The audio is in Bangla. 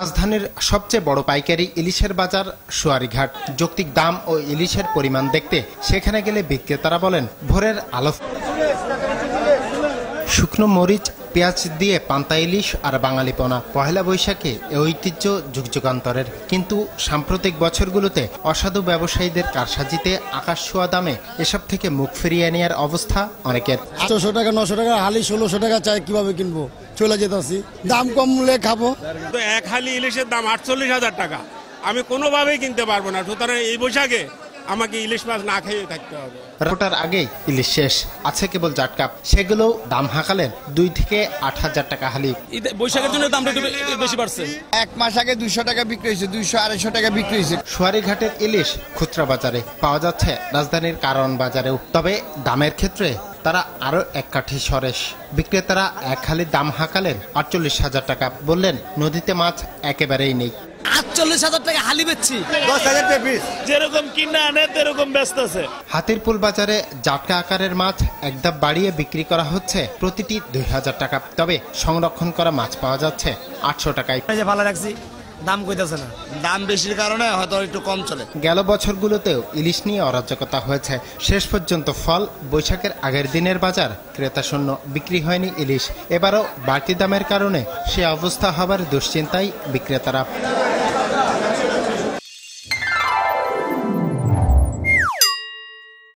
রাজধানীর সবচেয়ে বড় পাইকারি ইলিশের বাজার সুয়ারীঘাট। যৌক্তিক দাম ও ইলিশের পরিমাণ দেখতে সেখানে গেলে বিক্রেতারা বলেন ভোরের আলো। শুকনো মরিচ পেঁয়াজ দিয়ে পান্তা ইলিশ আর বাঙালিপনা। পহেলা বৈশাখে এ ঐতিহ্য যুগ যুগান্তরের, কিন্তু সাম্প্রতিক বছরগুলোতে অসাধু ব্যবসায়ীদের কারসাজিতে আকাশ ছোঁয়া দামে এসব থেকে মুখ ফিরিয়ে নেওয়ার অবস্থা অনেকের। 800 টাকা 900 টাকা হালি 1600 টাকা চাই, কিভাবে কিনবো? চলে যেতেছি, দাম কম মূল্যে খাবো। তো এক হালি ইলিশের দাম 48,000 টাকা, আমি কোনোভাবেই কিনতে পারবো না। সুতরাং এই বৈশাখে আমাকে ইলিশ মাছ না খেয়ে থাকতে হবে। রোটার আগেই ইলিশ শেষ, আছে কেবল জাটকাপ। সেগুলো দাম হাঁকালেন 2 থেকে 8,000 টাকা হালি। বৈশাখের জন্য দামটা একটু বেশি বাড়ছে। এক মাস আগে 200 টাকা বিক্রি হয়েছে, 200-250 টাকা বিক্রি হয়েছে। সুয়ারীঘাটের ইলিশ খুচরা বাজারে পাওয়া যাচ্ছে, রাজধানীর কারণ বাজারেও। তবে দামের ক্ষেত্রে তারা আরো এক কাঠি সরেস। বিক্রেতারা এক হালির দাম হাঁকালেন 48,000 টাকা। বললেন নদীতে মাছ একেবারেই নেই। 48,000 টাকা হালি বেচছি, 10,000 টাকা পিস। যেরকম কিনা আনে তেরকম ব্যস্ত আছে। হাতিরপুল বাজারে জাটকা আকারের মাছ একধাপ বাড়িয়ে বিক্রি করা হচ্ছে প্রতিটি 2,000 টাকা। তবে সংরক্ষণ করা মাছ পাওয়া যাচ্ছে 800 টাকায়। ভালো রাখছি, দাম কইতাছে না। দাম বেশির কারণে হয়তো একটু কম চলে। গেল বছরগুলোতেও ইলিশ নিয়ে অরাজকতা হয়েছে। শেষ পর্যন্ত ফল বৈশাখের আগের দিনের বাজার ক্রেতা শূন্য, বিক্রি হয়নি ইলিশ। এবারও বাড়তি দামের কারণে সে অবস্থা হবার দুশ্চিন্তায় বিক্রেতারা।